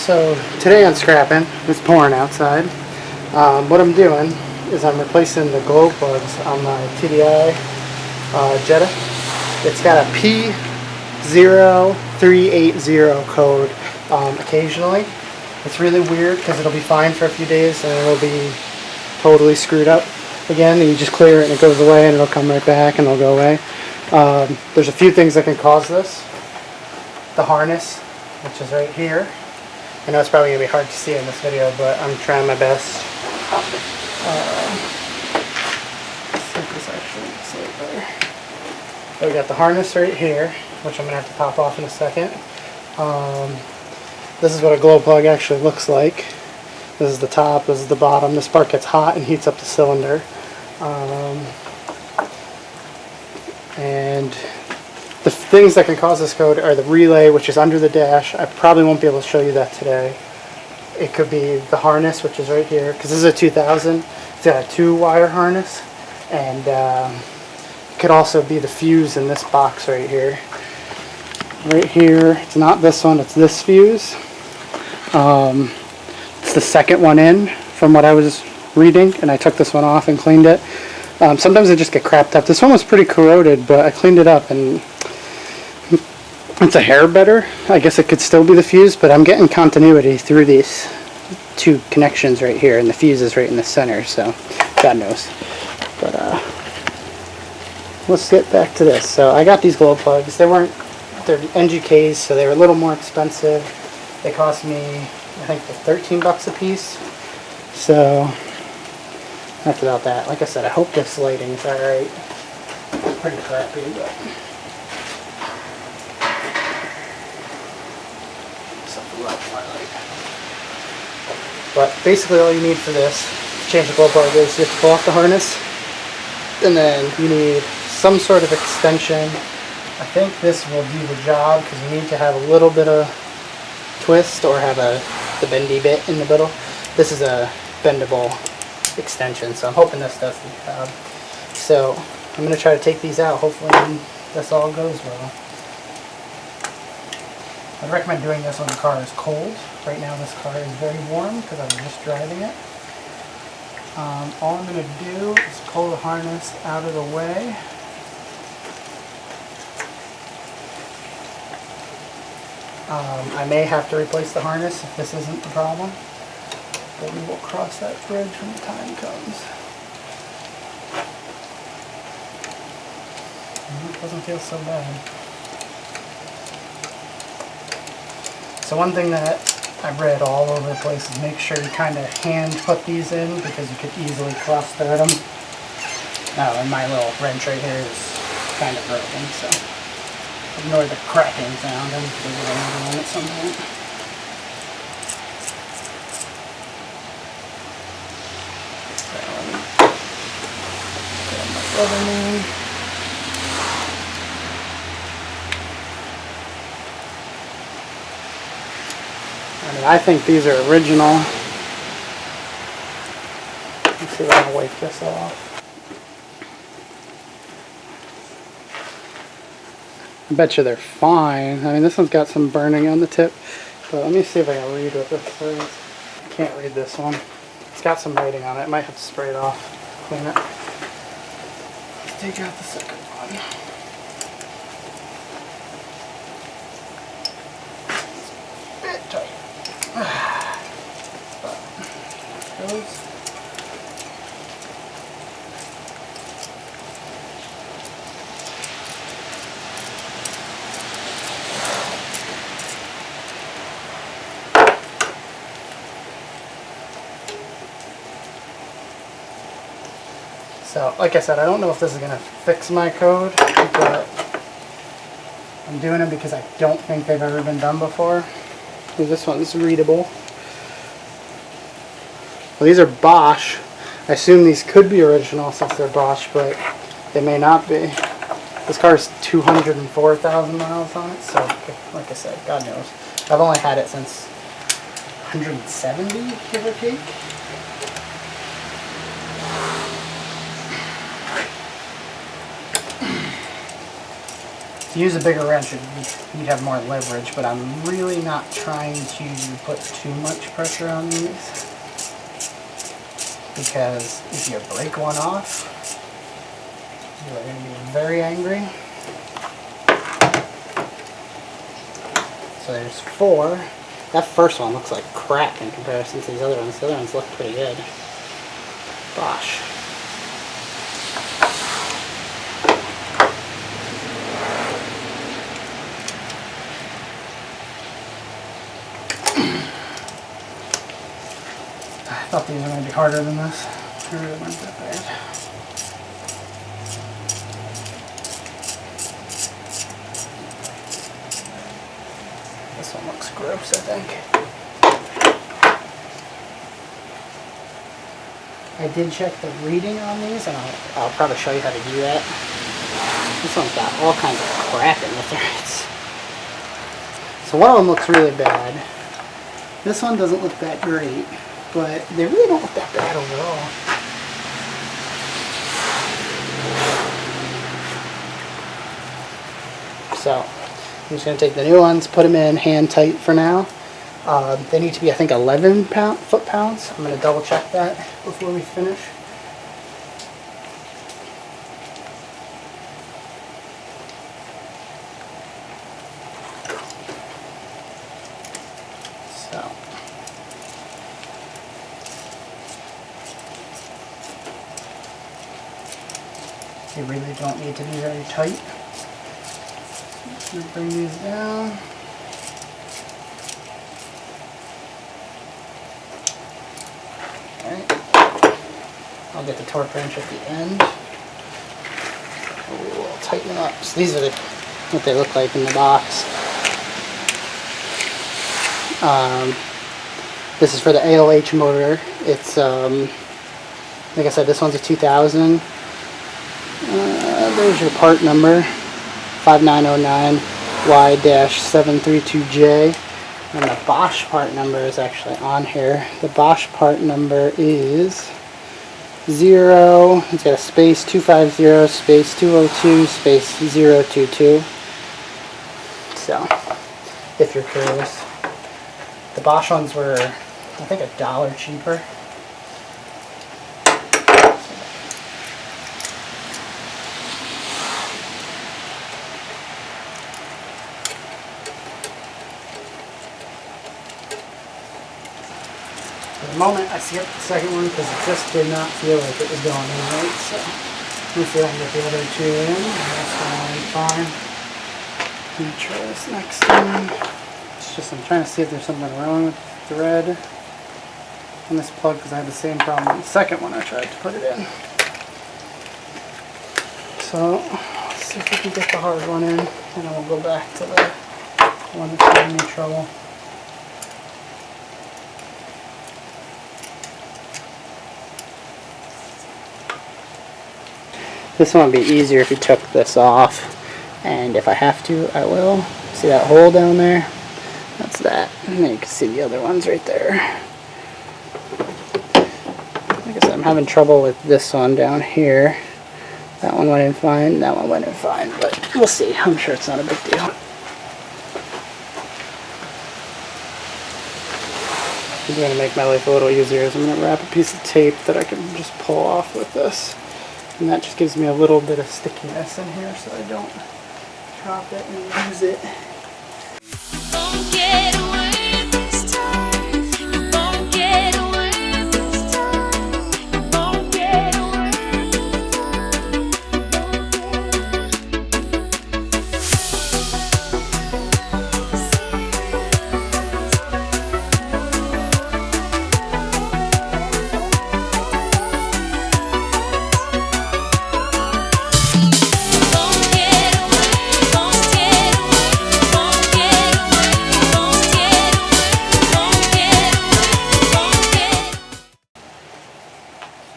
So today on scrapping, it's pouring outside. What I'm doing is I'm replacing the glow plugs on my TDI Jetta. It's got a P0380 code occasionally. It's really weird because it'll be fine for a few days and it'll be totally screwed up again, and you just clear it and it goes away and it'll come right back and it'll go away. There's a few things that can cause this. The harness, which is right here. I know it's probably going to be hard to see in this video, but I'm trying my best. Let's see if this actually looks a little better. So we got the harness right here, which I'm going to have to pop off in a second. This is what a glow plug actually looks like. This is the top, this is the bottom. This part gets hot and heats up the cylinder. And the things that can cause this code are the relay, which is under the dash. I probably won't be able to show you that today. It could be the harness, which is right here, because this is a 2000. It's got a 2-wire harness. And it could also be the fuse in this box right here. Right here, it's not this one, it's this fuse. It's the second one in from what I was reading, and I took this one off and cleaned it. Sometimes they just get crapped up. This one was pretty corroded, but I cleaned it up and it's a hair better. I guess it could still be the fuse, but I'm getting continuity through these two connections right here, and the fuse is right in the center, so God knows. But let's get back to this. So I got these glow plugs. They're NGKs, so they were a little more expensive. They cost me, I think, 13 bucks a piece. So that's about that. Like I said, I hope this lighting's alright. It's pretty crappy, but But basically all you need for this to change the glow plug is you have to pull off the harness, and then you need some sort of extension. I think this will do the job because you need to have a little bit of twist or have the bendy bit in the middle. This is a bendable extension, so I'm hoping this does the job. So I'm going to try to take these out. Hopefully this all goes well. I'd recommend doing this when the car is cold. Right now this car is very warm because I'm just driving it. All I'm going to do is pull the harness out of the way. I may have to replace the harness if this isn't the problem, but we will cross that bridge when the time comes. It doesn't feel so bad. So one thing that I've read all over the place is make sure you kind of hand put these in because you could easily cross-thread them. Oh, and my little wrench right here is kind of broken, so ignore the cracking sound. I'm going to get another one at some point. So let me grab my rubber man. I mean, I think these are original. Let's see if I can wipe this off. I bet you they're fine. I mean, this one's got some burning on the tip, but let me see if I can read what this says. I can't read this one. It's got some writing on it. I might have to spray it off, clean it. Let's take out the second one. It's a bit tight. But there it goes. So, like I said, I don't know if this is going to fix my code, but I'm doing it because I don't think they've ever been done before. This one's readable. Well, these are Bosch. I assume these could be original since they're Bosch, but they may not be. This car is 204,000 miles on it, so like I said, God knows. I've only had it since 170, give or take. to use a bigger wrench, you'd have more leverage, but I'm really not trying to put too much pressure on these, because if you break one off, you're going to be very angry. So there's 4. That first one looks like crap in comparison to these other ones. The other ones look pretty good. Gosh. I thought these were going to be harder than this. They really weren't that bad. This one looks gross, I think. I did check the reading on these, and I'll probably show you how to do that. This one's got all kinds of crap in the threads. So one of them looks really bad. This one doesn't look that great, but they really don't look that bad overall. So I'm just going to take the new ones, put them in hand tight for now. They need to be, I think, 11 foot-pounds. I'm going to double check that before we finish. So, they really don't need to be very tight. Just going to bring these down. I'll get the torque wrench at the end. Ooh, I'll tighten them up. So these are what they look like in the box. This is for the ALH motor. It's, like I said, this one's a 2000. There's your part number, 5909Y-732J. And the Bosch part number is actually on here. The Bosch part number is 0, it's got a space 250, space 202, space 022. So, if you're curious. The Bosch ones were, I think, $1 cheaper. At the moment, I skipped the second one because it just did not feel like it was going in right. So, let me see if I can get the other 2 in. That's fine. Let me try this next one. It's just, I'm trying to see if there's something wrong with the thread on this plug because I had the same problem with the second one I tried to put it in. So, let's see if we can get the hard one in, and then we'll go back to the one that's giving me trouble. This one would be easier if you took this off, and if I have to, I will. See that hole down there? That's that. And then you can see the other ones right there. Like I said, I'm having trouble with this one down here. That one went in fine, that one went in fine, but we'll see. I'm sure it's not a big deal. I'm going to make my life a little easier, so I'm going to wrap a piece of tape that I can just pull off with this. And that just gives me a little bit of stickiness in here so I don't drop it and lose it. Won't get away this time. You won't get away this time. You won't get away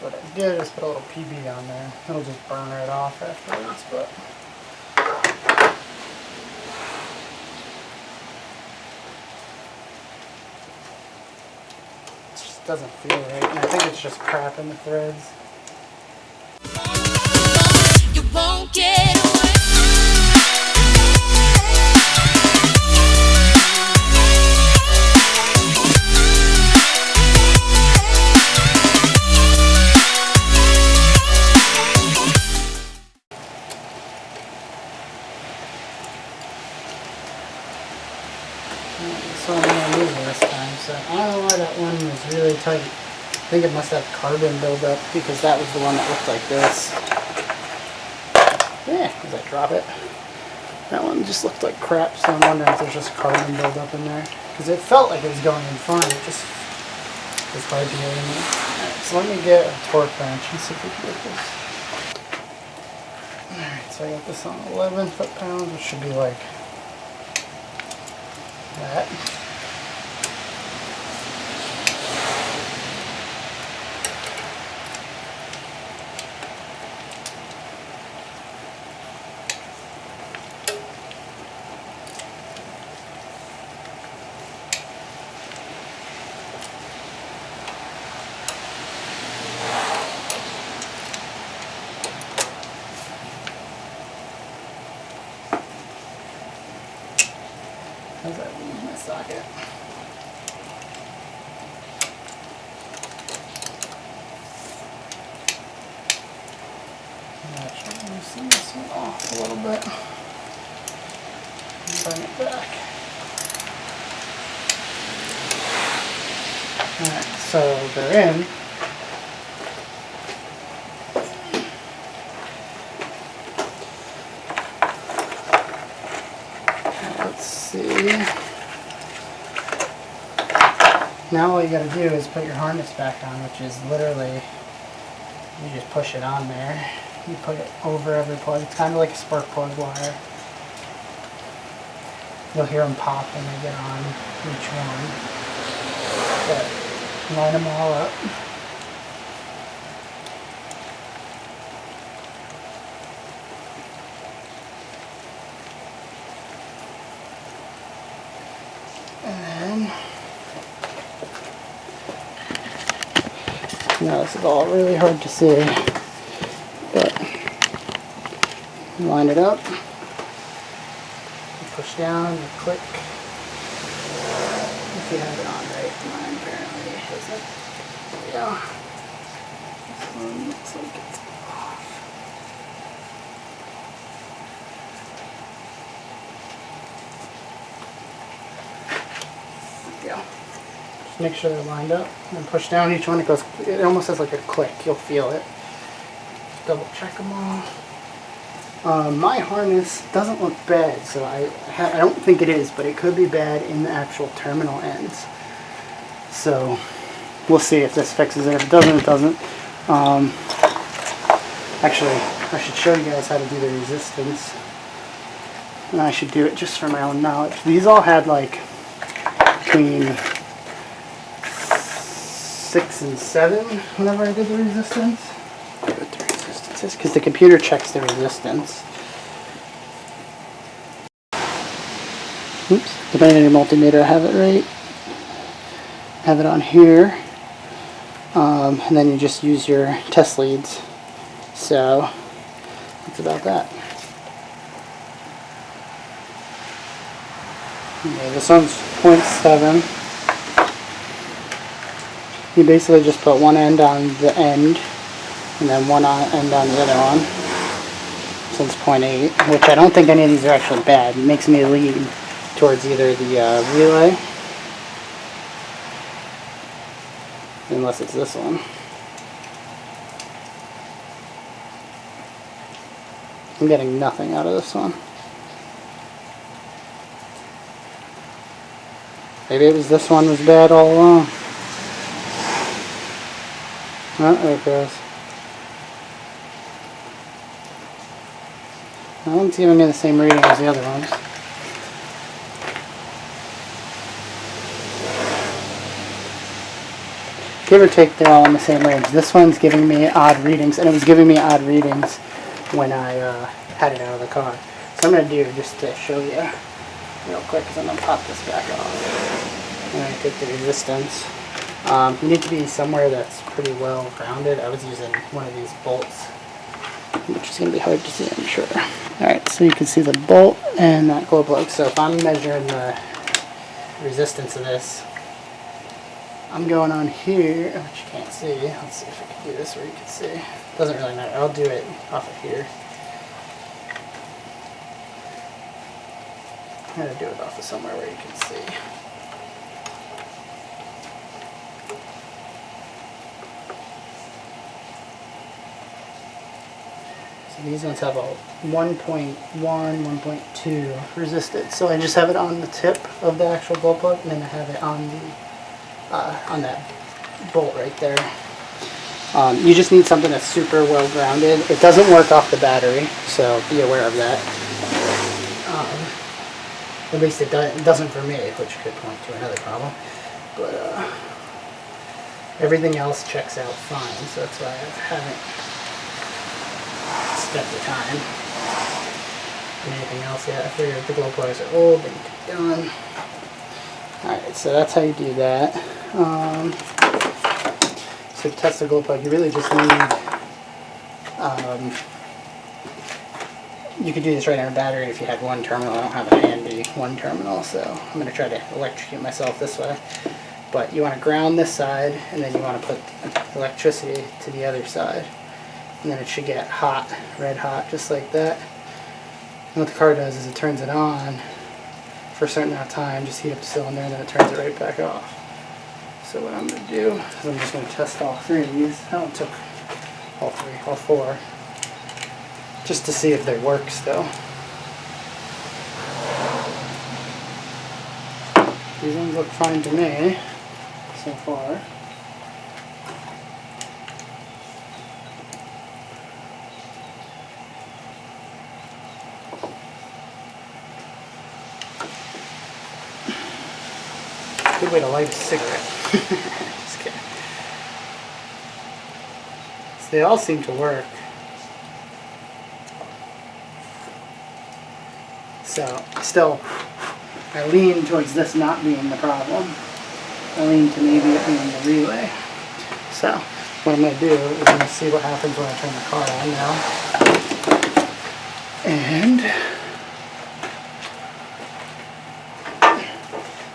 What I did is put a little PB on there. It'll just burn right off afterwards, but it just doesn't feel right, and I think it's just crap in the threads. You won't get away. unusual this time, so I don't know why that one was really tight. I think it must have carbon buildup because that was the one that looked like this. Yeah, as I drop it. That one just looked like crap, so I'm wondering if there's just carbon buildup in there. Because it felt like it was going in fine, it just was hard to get in there. Alright, so let me get a torque wrench and see if we can get this. Alright, so I got this on 11 foot-pounds, which should be like that. How's that leave my socket? Actually, loosen this one off a little bit. And bring it back. Alright, so they're in. Let's see. Now all you gotta do is put your harness back on, which is literally, you just push it on there. You put it over every plug. It's kind of like a spark plug wire. You'll hear them pop when they get on each one. But line them all up. And then, now this is all really hard to see, but line it up, you push down, you click, if you have it on right. Mine apparently isn't. There we go. This one looks like it's off. There we go. Just make sure they're lined up, and then push down each one. It almost has like a click, you'll feel it. Double check them all. My harness doesn't look bad, so I don't think it is, but it could be bad in the actual terminal ends. So we'll see if this fixes it. If it doesn't, it doesn't. Actually, I should show you guys how to do the resistance. And I should do it just for my own knowledge. These all had like between 6 and 7 whenever I did the resistance. Because the computer checks the resistance. Oops, depending on your multimeter, I have it right. Have it on here. And then you just use your test leads. So, that's about that. Okay, this one's 0.7. You basically just put one end on the end, and then one end on the other one. Since 0.8, which I don't think any of these are actually bad. It makes me lean towards either the relay, unless it's this one. I'm getting nothing out of this one. Maybe it was this one was bad all along. Oh, there it goes. That one's giving me the same reading as the other ones. Give or take, they're all in the same range. This one's giving me odd readings, and it was giving me odd readings when I had it out of the car. So I'm going to do, just to show you real quick, because I'm going to pop this back off. And I take the resistance. You need to be somewhere that's pretty well grounded. I was using one of these bolts, which is going to be hard to see, I'm sure. Alright, so you can see the bolt and that glow plug. So if I'm measuring the resistance of this, I'm going on here, which you can't see. Let's see if I can do this where you can see. Doesn't really matter. I'll do it off of here. I'm going to do it off of somewhere where you can see. These ones have a 1.1, 1.2 resistance, so I just have it on the tip of the actual glow plug, and then I have it on that bolt right there. You just need something that's super well grounded. It doesn't work off the battery, so be aware of that. At least it doesn't for me, which could point to another problem. But everything else checks out fine, so that's why I haven't spent the time. And anything else yet. I figured if the glow plugs are old, they need to be done. Alright, so that's how you do that. So to test the glow plug, you really just need, you could do this right on a battery if you had one terminal. I don't have a handy one terminal, so I'm going to try to electrocute myself this way. But you want to ground this side, and then you want to put electricity to the other side. And then it should get hot, red hot, just like that. And what the car does is it turns it on for a certain amount of time, just heat up the cylinder, and then it turns it right back off. So what I'm going to do is I'm just going to test all three of these. I only took all four, just to see if they work still. These ones look fine to me so far. Good way to light a cigarette. Just kidding. So they all seem to work. So still, I lean towards this not being the problem. I lean to maybe it being the relay. So what I'm going to do is I'm going to see what happens when I turn the car on now. And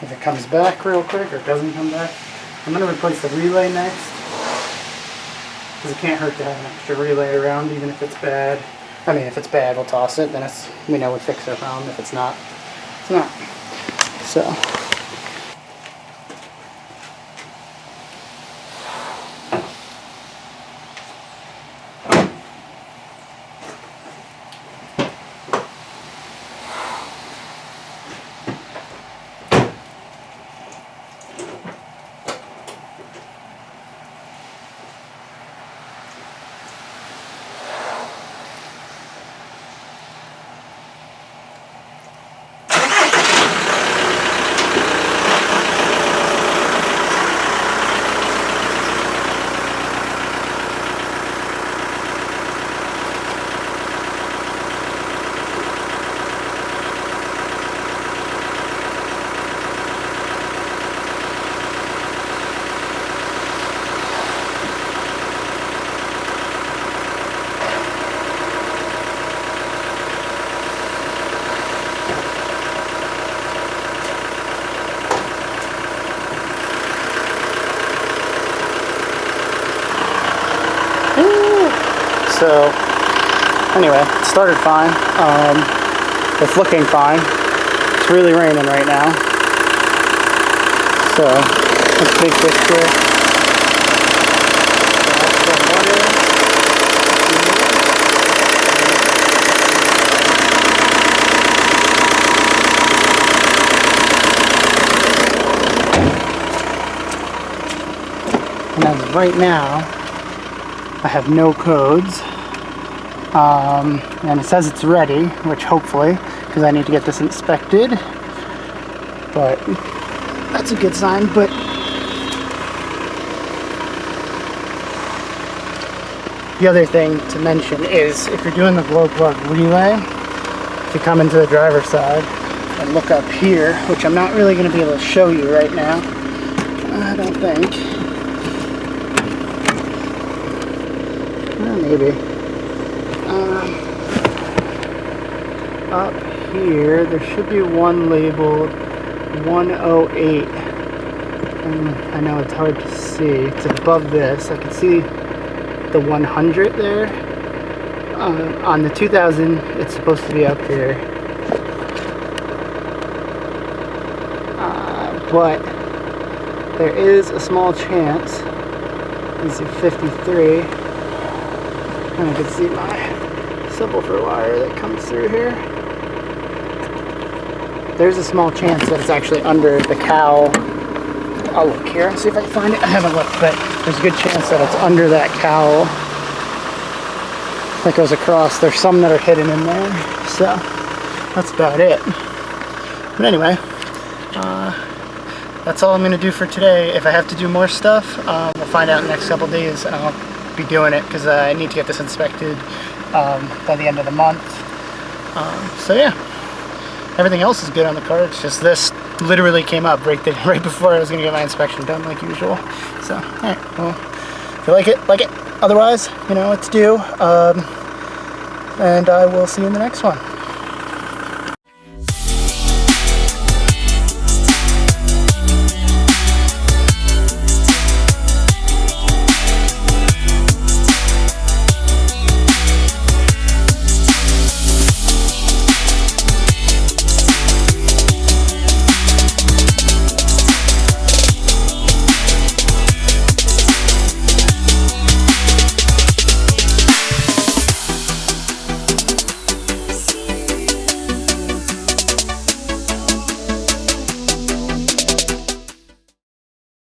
if it comes back real quick or it doesn't come back, I'm going to replace the relay next. Because it can't hurt to have an extra relay around, even if it's bad. I mean, if it's bad, we'll toss it. Then we know we fixed our problem. If it's not, it's not. So. So anyway, it started fine. It's looking fine. It's really raining right now. So let's big picture. And as of right now, I have no codes. And it says it's ready, which hopefully, because I need to get this inspected. But that's a good sign. But the other thing to mention is if you're doing the glow plug relay, if you come into the driver's side and look up here, which I'm not really going to be able to show you right now, I don't think. Maybe. Up here, there should be one labeled 108. And I know it's hard to see. It's above this. I can see the 100 there. On the 2000, it's supposed to be up here. But there is a small chance. These are 53. And I can see my subwoofer wire that comes through here. There's a small chance that it's actually under the cowl. I'll look here and see if I can find it. I haven't looked, but there's a good chance that it's under that cowl that goes across. There's some that are hidden in there, so that's about it. But anyway, that's all I'm going to do for today. If I have to do more stuff, we'll find out in the next couple days, and I'll be doing it because I need to get this inspected by the end of the month. So yeah, everything else is good on the car. It's just this literally came up right before I was going to get my inspection done like usual. So, alright, well, if you like it, like it. Otherwise, you know what to do. And I will see you in the next one.